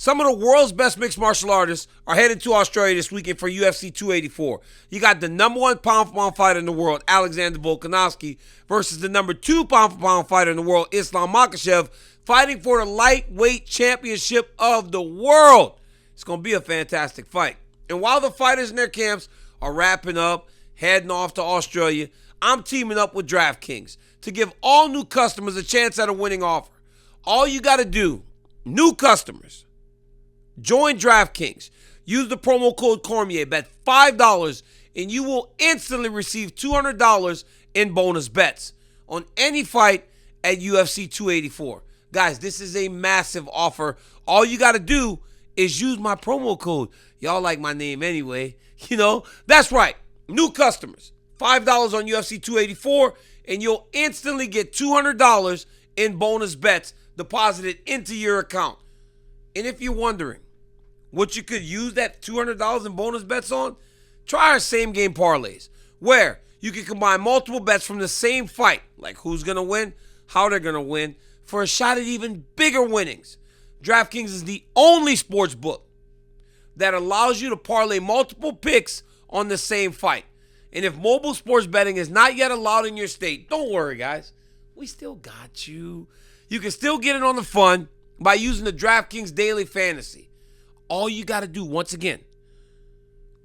Some of the world's best mixed martial artists are headed to Australia this weekend for UFC 284. You got the number 1 pound-for-pound fighter in the world, Alexander Volkanovski, versus the number 2 pound-for-pound fighter in the world, Islam Makhachev, fighting for the lightweight championship of the world. It's going to be a fantastic fight. And while the fighters in their camps are wrapping up, heading off to Australia, I'm teaming up with DraftKings to give all new customers a chance at a winning offer. All you got to do, new customers, join DraftKings. Use the promo code Cormier. Bet $5 and you will instantly receive $200 in bonus bets on any fight at UFC 284. Guys, this is a massive offer. All you got to do is use my promo code. Y'all like my name anyway. That's right. New customers, $5 on UFC 284 and you'll instantly get $200 in bonus bets deposited into your account. And if you're wondering what you could use that $200 in bonus bets on, try our same game parlays, where you can combine multiple bets from the same fight, like who's going to win, how they're going to win, for a shot at even bigger winnings. DraftKings is the only sports book that allows you to parlay multiple picks on the same fight. And if mobile sports betting is not yet allowed in your state, don't worry, guys. We still got you. You can still get in on the fun by using the DraftKings Daily Fantasy. All you got to do, once again,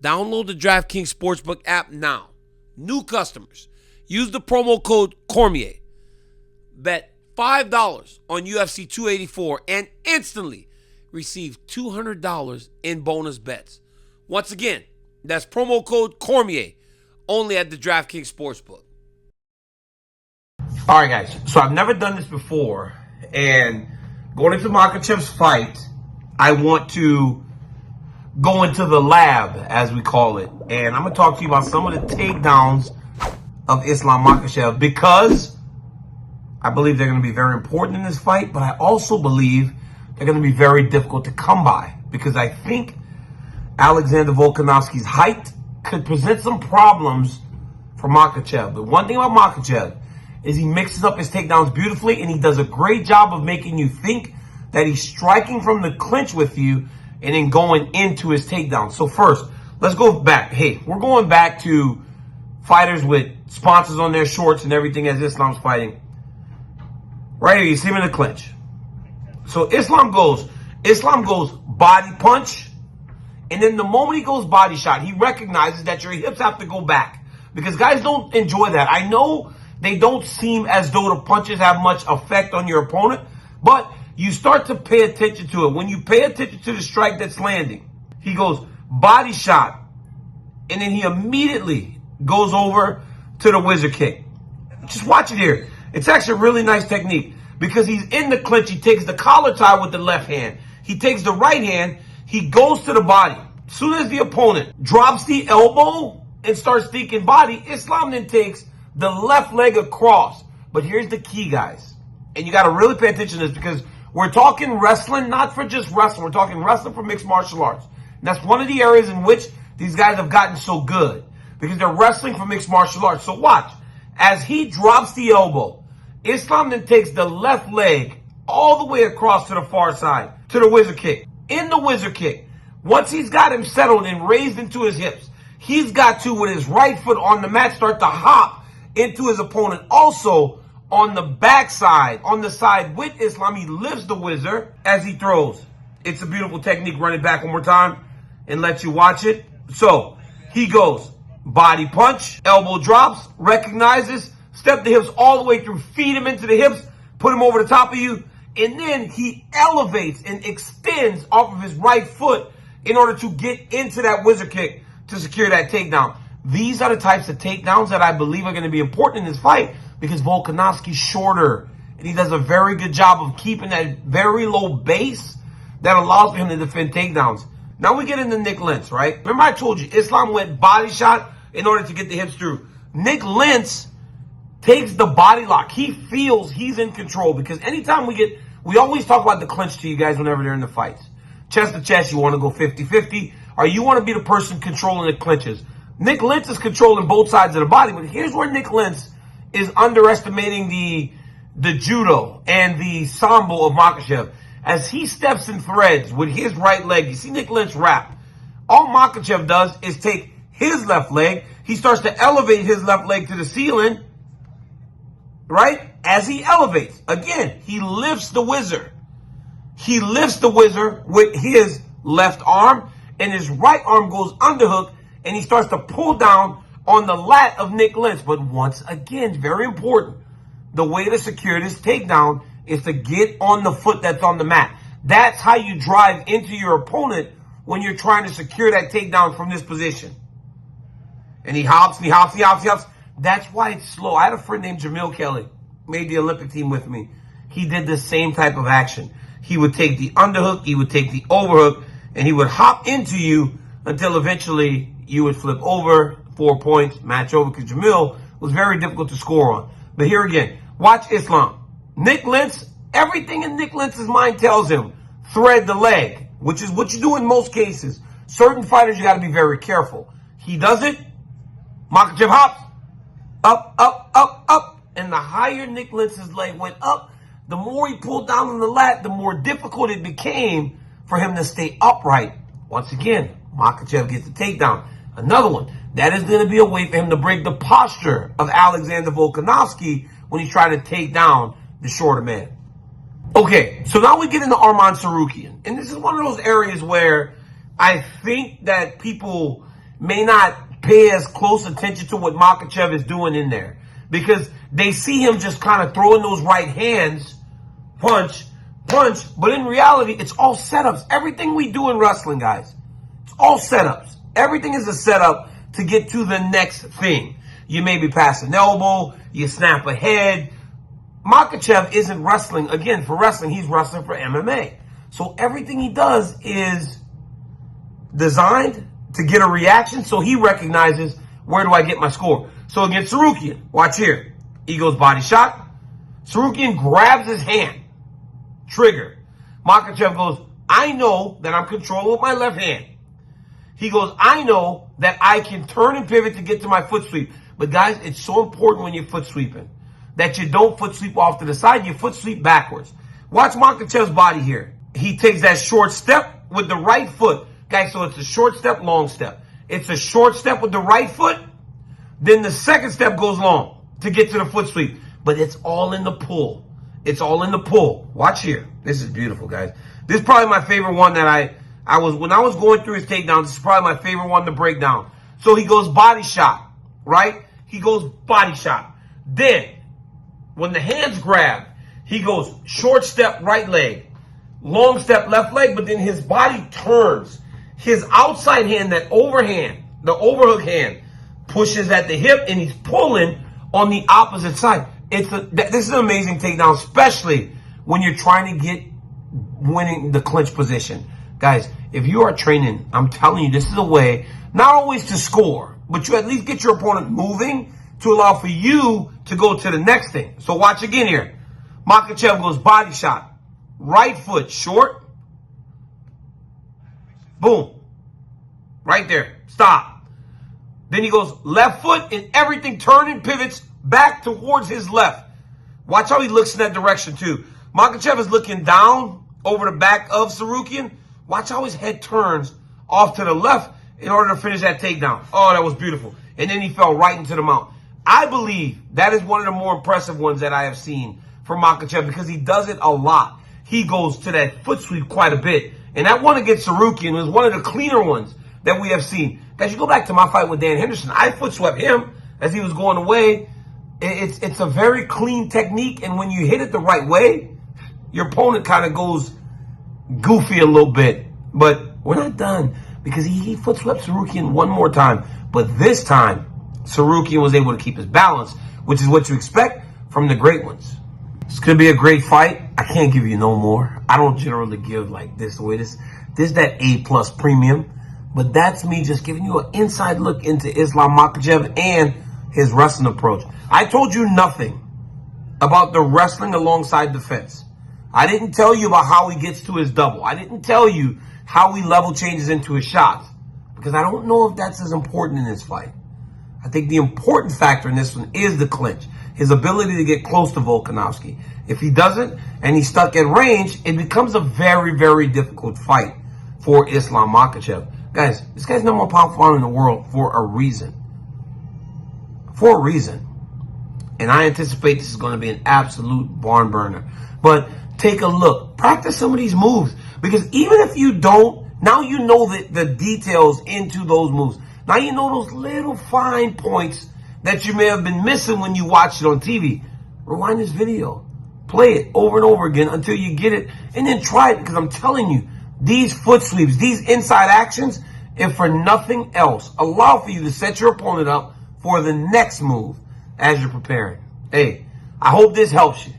download the DraftKings Sportsbook app now. New customers, use the promo code Cormier. Bet $5 on UFC 284 and instantly receive $200 in bonus bets. Once again, that's promo code Cormier, only at the DraftKings Sportsbook. All right, guys. So I've never done this before, and going into Makhachev's fight, I want to go into the lab, as we call it, and I'm going to talk to you about some of the takedowns of Islam Makhachev, because I believe they're going to be very important in this fight, but I also believe they're going to be very difficult to come by, because I think Alexander Volkanovski's height could present some problems for Makhachev. The one thing about Makhachev is he mixes up his takedowns beautifully, and he does a great job of making you think that he's striking from the clinch with you and then going into his takedown. So first, let's go back. Hey, we're going back to fighters with sponsors on their shorts and everything as Islam's fighting. Right here, you see him in the clinch. So Islam goes body punch, and then the moment he goes body shot, he recognizes that your hips have to go back, because guys don't enjoy that. I know they don't seem as though the punches have much effect on your opponent, but you start to pay attention to it. When you pay attention to the strike that's landing, he goes body shot, and then he immediately goes over to the wizard kick. Just watch it here. It's actually a really nice technique, because he's in the clinch. He takes the collar tie with the left hand. He takes the right hand. He goes to the body. As soon as the opponent drops the elbow and starts thinking body, Islam then takes the left leg across. But here's the key, guys. And you got to really pay attention to this, because we're talking wrestling, not for just wrestling. We're talking wrestling for mixed martial arts. And that's one of the areas in which these guys have gotten so good, because they're wrestling for mixed martial arts. So watch. As he drops the elbow, Islam then takes the left leg all the way across to the far side, to the wizard kick. In the wizard kick, once he's got him settled and raised into his hips, he's got to, with his right foot on the mat, start to hop into his opponent. Also, on the backside, on the side with Islam, he lifts the wizard as he throws. It's a beautiful technique. Run it back one more time and let you watch it. So, he goes body punch, elbow drops, recognizes, step the hips all the way through, feed him into the hips, put him over the top of you, and then he elevates and extends off of his right foot in order to get into that wizard kick to secure that takedown. These are the types of takedowns that I believe are going to be important in this fight, because Volkanovski's shorter, and he does a very good job of keeping that very low base that allows for him to defend takedowns. Now we get into Nick Lentz, right? Remember I told you, Islam went body shot in order to get the hips through. Nick Lentz takes the body lock. He feels he's in control, because anytime we always talk about the clinch to you guys whenever they're in the fights. Chest to chest, you want to go 50-50, or you want to be the person controlling the clinches. Nick Lentz is controlling both sides of the body, but here's where Nick Lentz is underestimating the judo and the sambo of Makhachev. as he steps and threads with his right leg, you see Nick Lynch wrap. All Makhachev does is take his left leg. He starts to elevate his left leg to the ceiling, right? As he elevates. Again, he lifts the whizzer. He lifts the whizzer with his left arm, and his right arm goes underhook, and he starts to pull down on the lat of Nick Lynch. But once again, very important, the way to secure this takedown is to get on the foot that's on the mat. That's how you drive into your opponent when you're trying to secure that takedown from this position. And he hops, and he hops, he hops, he hops. That's why it's slow. I had a friend named Jamil Kelly, made the Olympic team with me. He did the same type of action. He would take the underhook, he would take the overhook, and he would hop into you until eventually you would flip over, 4 points, match over, because Jamil was very difficult to score on. But here again, watch Islam. Nick Lynch, everything in Nick Lynch's mind tells him, thread the leg, which is what you do in most cases. Certain fighters, you got to be very careful. He does it. Makhachev hops. Up, up, up, up. And the higher Nick Lynch's leg went up, the more he pulled down on the lat, the more difficult it became for him to stay upright. Once again, Makhachev gets the takedown. Another one. That is going to be a way for him to break the posture of Alexander Volkanovski when he's trying to take down the shorter man. Okay, so now we get into Arman Tsarukyan. And this is one of those areas where I think that people may not pay as close attention to what Makhachev is doing in there, because they see him just kind of throwing those right hands, punch, punch, but in reality, it's all setups. Everything we do in wrestling, guys, it's all setups. Everything is a setup to get to the next thing. You maybe pass an elbow, you snap a head. Makhachev isn't wrestling, again, for wrestling, he's wrestling for MMA. So everything he does is designed to get a reaction, so he recognizes, where do I get my score? So against Tsarukyan, watch here. He goes body shot. Tsarukyan grabs his hand. Trigger. Makhachev goes, I know that I'm controlling with my left hand. He goes, I know that I can turn and pivot to get to my foot sweep. But guys, it's so important when you're foot sweeping that you don't foot sweep off to the side, you foot sweep backwards. Watch Makhachev's body here. He takes that short step with the right foot. Guys, so it's a short step, long step. It's a short step with the right foot, then the second step goes long to get to the foot sweep. But it's all in the pull. It's all in the pull. Watch here. This is beautiful, guys. This is probably my favorite one that when I was going through his takedowns, this is probably my favorite one to break down. So he goes body shot, right? He goes body shot. Then, when the hands grab, he goes short step, right leg, long step, left leg, but then his body turns. His outside hand, that overhand, the overhook hand, pushes at the hip, and he's pulling on the opposite side. This is an amazing takedown, especially when you're trying to get winning the clinch position. Guys, if you are training, I'm telling you, this is a way, not always to score, but you at least get your opponent moving to allow for you to go to the next thing. So watch again here. Makhachev goes body shot. Right foot short. Boom. Right there. Stop. Then he goes left foot, and everything turning pivots back towards his left. Watch how he looks in that direction too. Makhachev is looking down over the back of Tsarukyan. Watch how his head turns off to the left in order to finish that takedown. Oh, that was beautiful. And then he fell right into the mount. I believe that is one of the more impressive ones that I have seen from Makhachev, because he does it a lot. He goes to that foot sweep quite a bit. And that one against Tsarukyan was one of the cleaner ones that we have seen. Guys, you go back to my fight with Dan Henderson. I foot swept him as he was going away. It's a very clean technique, and when you hit it the right way, your opponent kind of goes goofy a little bit. But we're not done, because he foot swept Tsarukyan one more time. But this time, Tsarukyan was able to keep his balance, which is what you expect from the great ones. It's going to be a great fight. I can't give you no more. I don't generally give like this away. This that A+ premium. But that's me just giving you an inside look into Islam Makhachev and his wrestling approach. I told you nothing about the wrestling alongside defense. I didn't tell you about how he gets to his double. I didn't tell you how he level changes into his shots, because I don't know if that's as important in this fight. I think the important factor in this one is the clinch. his ability to get close to Volkanovski. If he doesn't, and he's stuck at range, it becomes a very, very difficult fight for Islam Makhachev. Guys, this guy's number one pound for pound in the world for a reason. For a reason. And I anticipate this is going to be an absolute barn burner. But take a look. Practice some of these moves. Because even if you don't, now you know the details into those moves. Now you know those little fine points that you may have been missing when you watched it on TV. Rewind this video. Play it over and over again until you get it. And then try it, because I'm telling you, these foot sweeps, these inside actions, if for nothing else, allow for you to set your opponent up for the next move as you're preparing. Hey, I hope this helps you.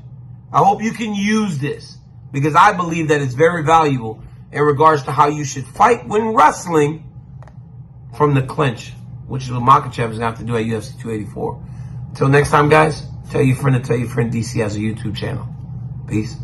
I hope you can use this, because I believe that it's very valuable in regards to how you should fight when wrestling from the clinch, which is what Makhachev is going to have to do at UFC 284. Until next time, guys, tell your friend to tell your friend DC has a YouTube channel. Peace.